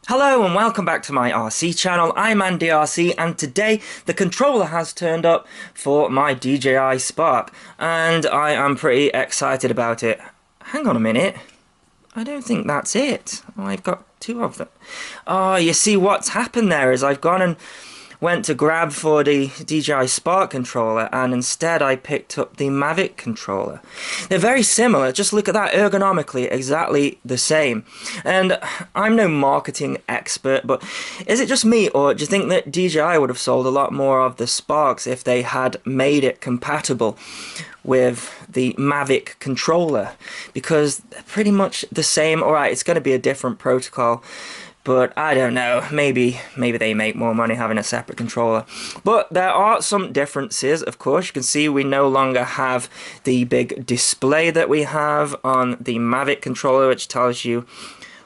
Hello and welcome back to my RC channel. I'm Andy RC, and today the controller has turned up for my DJI Spark and I am pretty excited about it. Hang on a minute, I don't think that's it. I've got two of them. Oh, you see what's happened there is I've gone and went to grab for the DJI Spark controller and instead I picked up the Mavic controller. They're very similar, just look at that, ergonomically exactly the same. And I'm no marketing expert, but is it just me, or do you think that DJI would have sold a lot more of the Sparks if they had made it compatible with the Mavic controller? Because they're pretty much the same. Alright, it's going to be a different protocol, but I don't know, maybe they make more money having a separate controller. But there are some differences, of course. You can see we no longer have the big display that we have on the Mavic controller, which tells you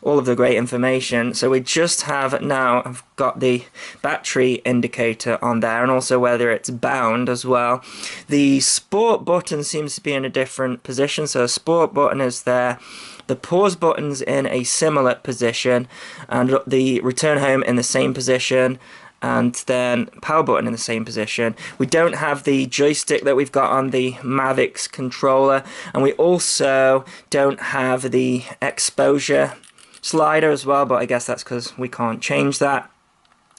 all of the great information. So we just have now, I've got the battery indicator on there, and also whether it's bound as well. The sport button seems to be in a different position, so the sport button is there. The pause button's in a similar position, and the return home in the same position, and then power button in the same position. We don't have the joystick that we've got on the Mavic's controller, and we also don't have the exposure slider as well, but I guess that's because we can't change that.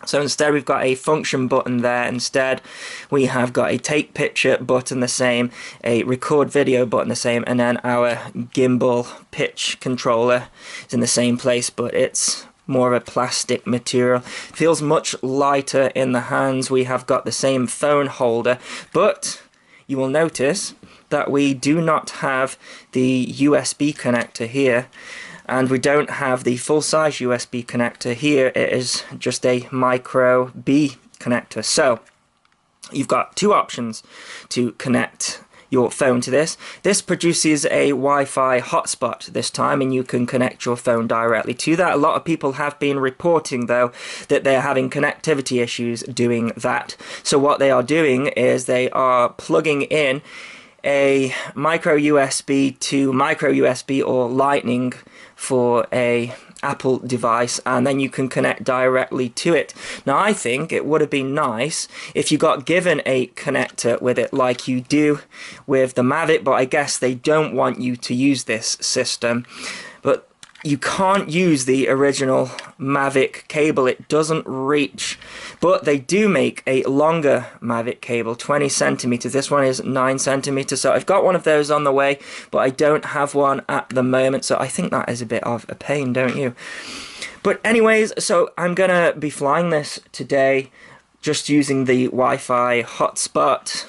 So instead we've got a function button there. Instead we have got a take picture button the same, a record video button the same, and then our gimbal pitch controller is in the same place, but it's more of a plastic material. Feels much lighter in the hands. We have got the same phone holder, but you will notice that we do not have the USB connector here. And we don't have the full-size USB connector here. It is just a micro B connector. So you've got two options to connect your phone to this. This produces a Wi-Fi hotspot this time, and you can connect your phone directly to that. A lot of people have been reporting, though, that they're having connectivity issues doing that. So what they are doing is they are plugging in a micro USB to micro USB or Lightning for a Apple device, and then you can connect directly to it. Now I think it would have been nice if you got given a connector with it like you do with the Mavic, but I guess they don't want you to use this system. But you can't use the original Mavic cable, it doesn't reach. But they do make a longer Mavic cable, 20 centimeters. This one is 9 centimeters, so I've got one of those on the way, but I don't have one at the moment, so I think that is a bit of a pain, don't you? But anyways, so I'm gonna be flying this today, just using the Wi-Fi hotspot.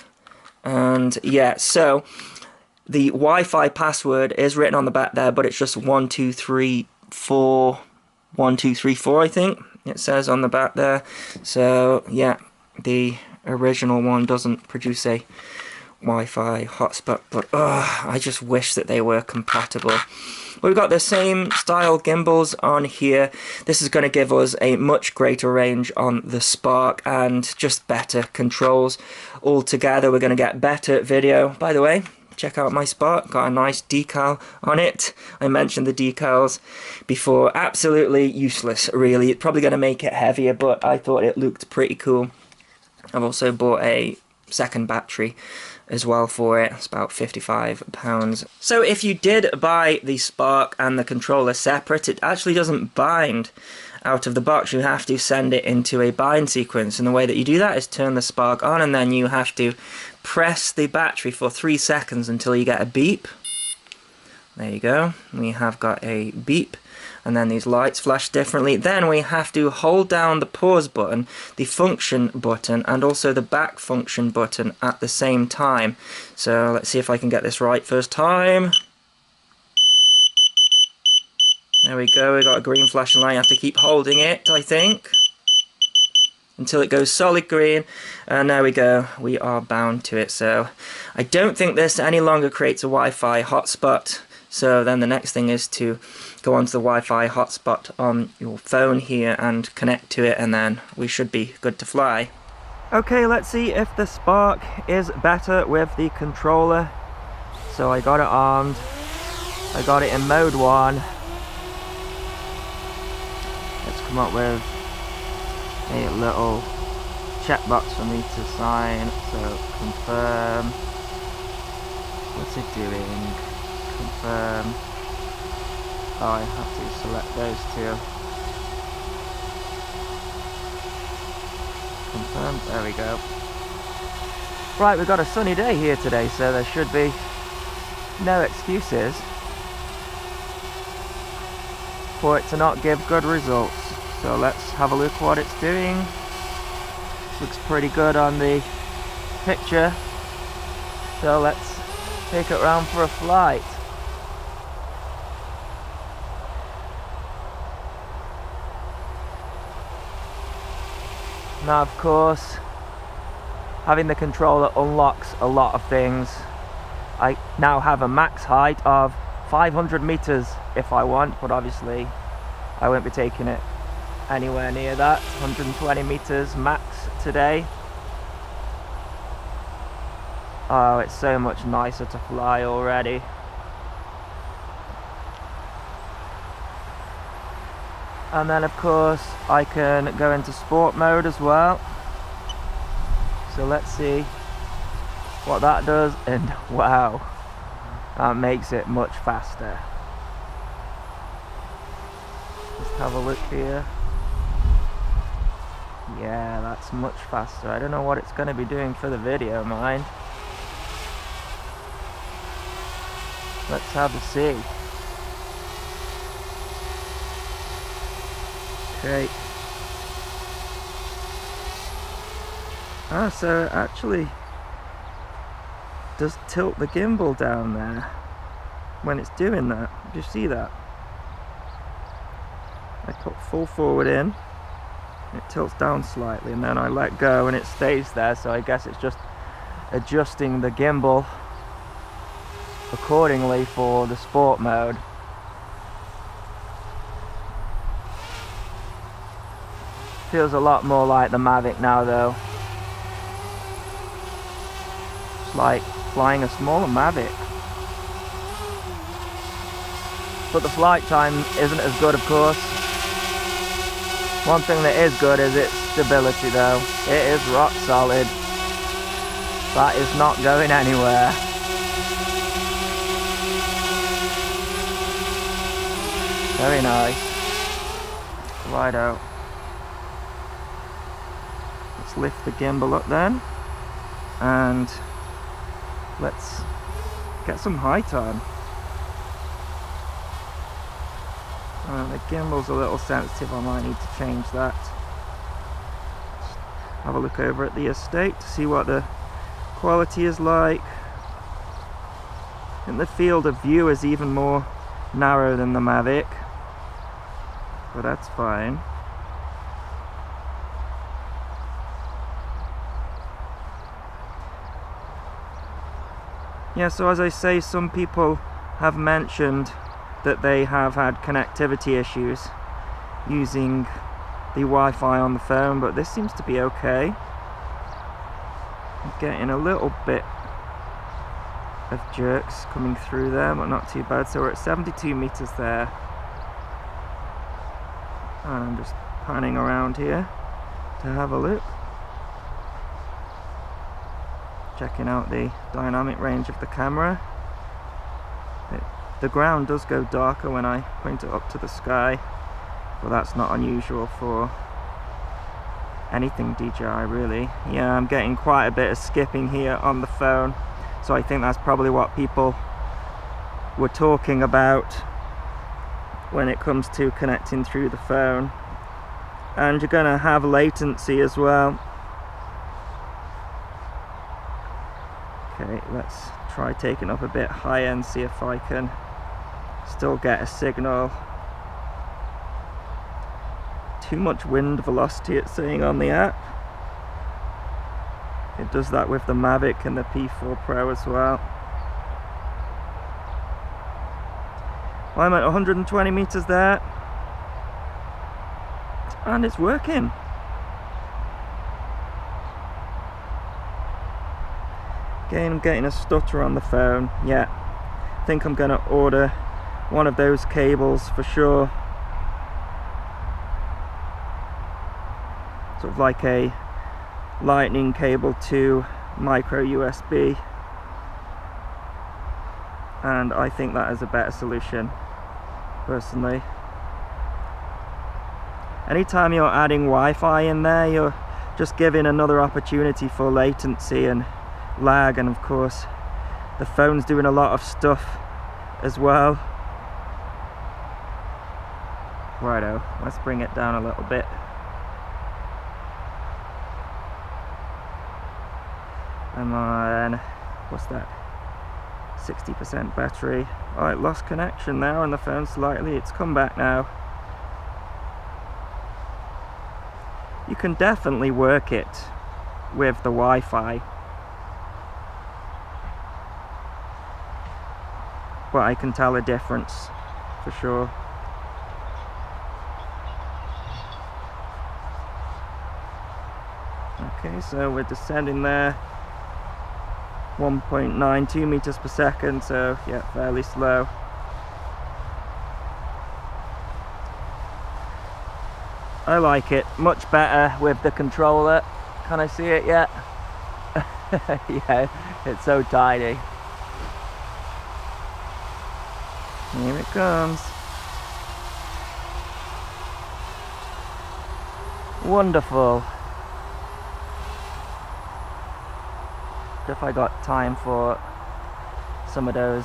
And yeah, so the Wi-Fi password is written on the back there, but it's just 1234, 1234, I think it says on the back there. So yeah, the original one doesn't produce a Wi-Fi hotspot, but I just wish that they were compatible. We've got the same style gimbals on here. This is going to give us a much greater range on the Spark and just better controls altogether. We're going to get better video. By the way, check out my Spark, got a nice decal on it. I mentioned the decals before, absolutely useless really. It's probably going to make it heavier, but I thought it looked pretty cool. I've also bought a second battery as well for it. It's about £55. So if you did buy the Spark and the controller separate, it actually doesn't bind out of the box. You have to send it into a bind sequence, and the way that you do that is turn the Spark on, and then you have to press the battery for 3 seconds until you get a beep. There you go, we have got a beep, and then these lights flash differently. Then we have to hold down the pause button, the function button, and also the back function button at the same time. So let's see if I can get this right first time. There we go, we got a green flashing light. You have to keep holding it, I think, until it goes solid green, and there we go, we are bound to it. So I don't think this any longer creates a Wi-Fi hotspot, so then the next thing is to go onto the Wi-Fi hotspot on your phone here and connect to it, and then we should be good to fly. Okay, let's see if the Spark is better with the controller. So I got it armed, I got it in mode 1. Let's come up with a little checkbox for me to sign. So confirm. What's it doing? Confirm. Oh, I have to select those two. Confirm. There we go. Right, we've got a sunny day here today, so there should be no excuses for it to not give good results. So let's have a look what it's doing. Looks pretty good on the picture, so let's take it around for a flight. Now, of course, having the controller unlocks a lot of things. I now have a max height of 500 meters if I want, but obviously I won't be taking it anywhere near that. 120 meters max today. Oh, it's so much nicer to fly already. And then of course I can go into sport mode as well. So let's see what that does, and wow, that makes it much faster. Just have a look here. Yeah, that's much faster. I don't know what it's going to be doing for the video, mind. Let's have a see. Okay. Ah, so it actually does tilt the gimbal down there when it's doing that. Do you see that? I put full forward in, it tilts down slightly, and then I let go and it stays there. So I guess it's just adjusting the gimbal accordingly for the sport mode. Feels a lot more like the Mavic now though. It's like flying a smaller Mavic. But the flight time isn't as good, of course. One thing that is good is its stability though. It is rock solid. That is not going anywhere. Very nice. Righto. Let's lift the gimbal up then, and let's get some height on. The gimbal's a little sensitive, I might need to change that. Just have a look over at the estate to see what the quality is like. And the field of view is even more narrow than the Mavic, but that's fine. Yeah, so as I say, some people have mentioned that they have had connectivity issues using the Wi-Fi on the phone, but this seems to be okay. I'm getting a little bit of jerks coming through there, but not too bad. So we're at 72 meters there. And I'm just panning around here to have a look. Checking out the dynamic range of the camera. The ground does go darker when I point it up to the sky, but that's not unusual for anything DJI really. Yeah, I'm getting quite a bit of skipping here on the phone, so I think that's probably what people were talking about when it comes to connecting through the phone. And you're gonna have latency as well. Okay, let's try taking up a bit higher and see if I can still get a signal. Too much wind velocity, it's saying on the app. It does that with the Mavic and the P4 Pro as well. Well, I'm at 120 meters there, and it's working. Again, I'm getting a stutter on the phone. Yeah, I think I'm going to order one of those cables for sure. sort of like a lightning cable to micro USB, and I think that is a better solution personally. Anytime you're adding Wi-Fi in there, you're just giving another opportunity for latency and lag, and of course the phone's doing a lot of stuff as well. Righto, let's bring it down a little bit. And then, what's that? 60% battery. Oh, it lost connection now on the phone slightly. It's come back now. You can definitely work it with the Wi-Fi, but I can tell a difference for sure. Okay, so we're descending there. 1.92 meters per second, so yeah, fairly slow. I like it much better with the controller. Can I see it yet? Yeah, it's so tiny. Here it comes. Wonderful. If I got time for some of those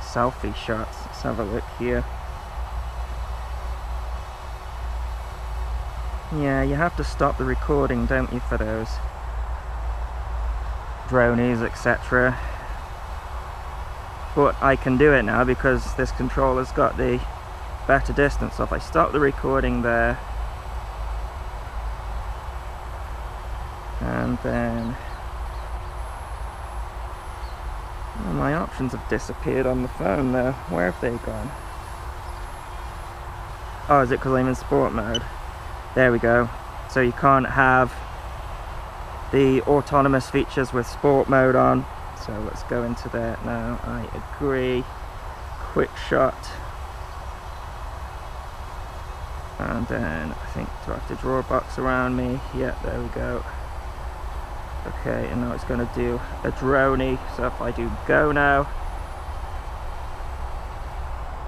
selfie shots, let's have a look here. Yeah, you have to stop the recording, don't you, for those dronies, etc. But I can do it now because this controller's got the better distance. So if I stop the recording there, and then well, my options have disappeared on the phone though. Where have they gone? Oh, is it because I'm in sport mode? There we go. So you can't have the autonomous features with sport mode on. So let's go into there now. I agree. Quick shot. And then I think, do I have to draw a box around me? Yeah, there we go. Okay, and now it's going to do a droney. So if I do go now,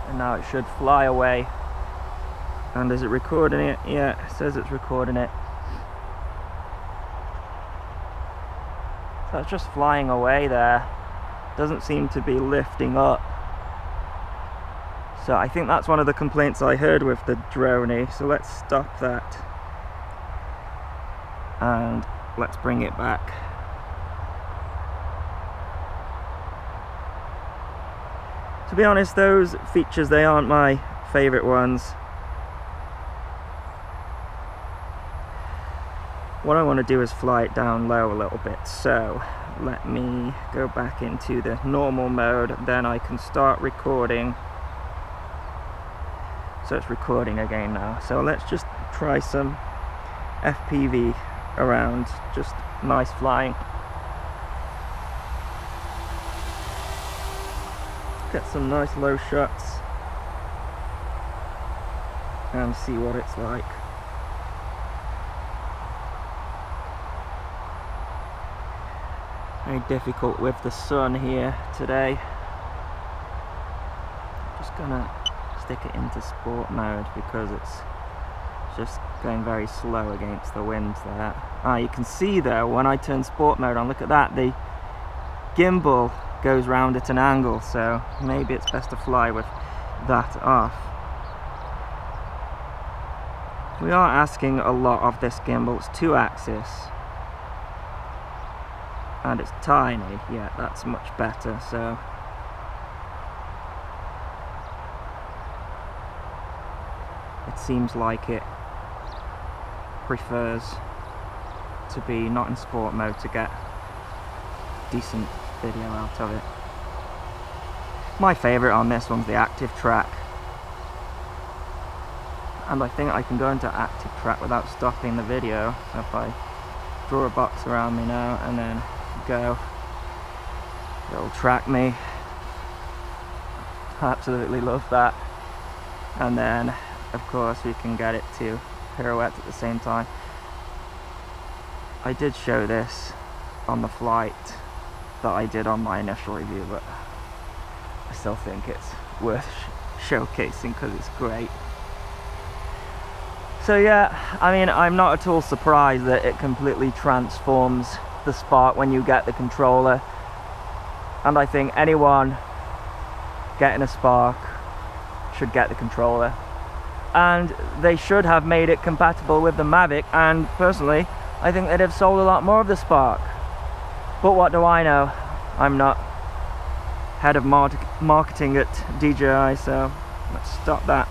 and now it should fly away. And is it recording it? Yeah, it says it's recording it. So it's just flying away there. Doesn't seem to be lifting up. So I think that's one of the complaints I heard with the droney. So let's stop that. And let's bring it back. To be honest, those features, they aren't my favorite ones. What I want to do is fly it down low a little bit. So let me go back into the normal mode, then I can start recording. So it's recording again now. So let's just try some FPV around, just nice flying. Get some nice low shots and see what it's like. Very difficult with the sun here today. Just gonna stick it into sport mode because it's just going very slow against the wind there. You can see though, when I turn sport mode on, look at that, the gimbal goes round at an angle, so maybe it's best to fly with that off. We are asking a lot of this gimbal. It's 2-axis and it's tiny. Yeah, that's much better. So it seems like it prefers to be not in sport mode to get decent video out of it. My favourite on this one's the active track, and I think I can go into active track without stopping the video. So if I draw a box around me now and then go, it'll track me. Absolutely love that. And then of course we can get it to pirouette at the same time. I did show this on the flight that I did on my initial review, but I still think it's worth showcasing because it's great. So yeah, I mean, I'm not at all surprised that it completely transforms the Spark when you get the controller, and I think anyone getting a Spark should get the controller, and they should have made it compatible with the Mavic, and personally I think they'd have sold a lot more of the Spark. But what do I know? I'm not head of marketing at DJI, so let's stop that.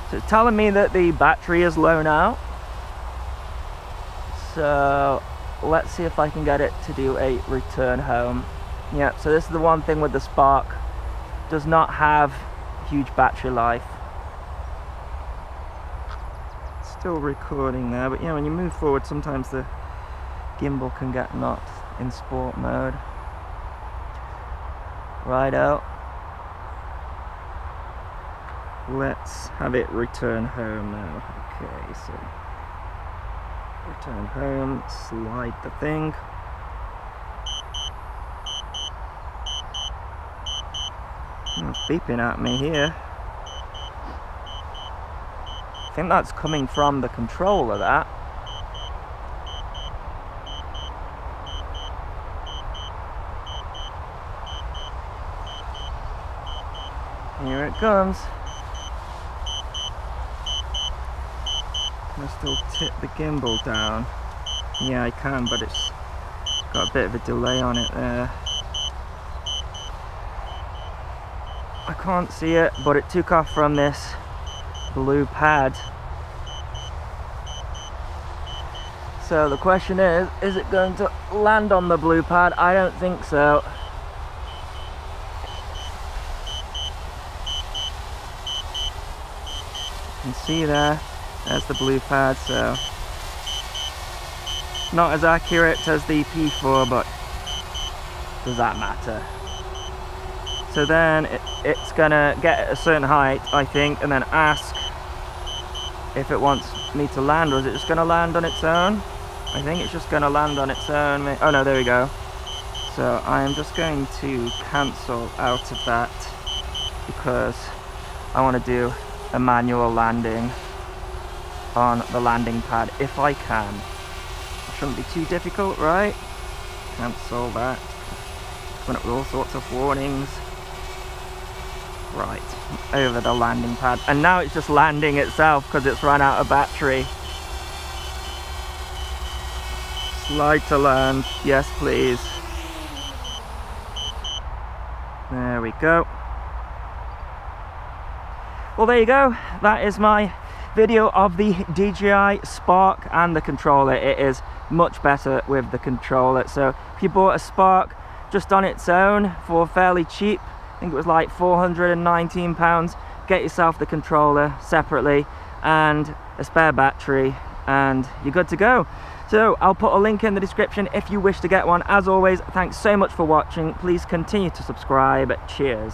So it's telling me that the battery is low now, so let's see if I can get it to do a return home. Yeah, so this is the one thing with the Spark, does not have huge battery life. Still recording there, but yeah, when you move forward sometimes the gimbal can get knocked in sport mode. Righto, let's have it return home now. Okay, so return home, slide the thing. It's beeping at me here. I think that's coming from the controller, that. Here it comes. Can I still tip the gimbal down? Yeah, I can, but it's got a bit of a delay on it there. I can't see it, but it took off from this blue pad. So the question is it going to land on the blue pad? I don't think so. You can see there's the blue pad, so not as accurate as the P4, but does that matter? So then it's gonna get at a certain height, I think, and then ask if it wants me to land, or is it just gonna land on its own? I think it's just gonna land on its own. Oh no, there we go. So I'm just going to cancel out of that because I want to do a manual landing on the landing pad if I can. It shouldn't be too difficult, right? Cancel that. Coming up with all sorts of warnings. Right, over the landing pad, and now it's just landing itself because it's run out of battery. Slide to land, yes please. There we go. Well, there you go. That is my video of the DJI Spark and the controller. It is much better with the controller. So if you bought a Spark just on its own for fairly cheap, I think it was like £419, get yourself the controller separately and a spare battery and you're good to go. So I'll put a link in the description if you wish to get one. As always, thanks so much for watching. Please continue to subscribe. Cheers.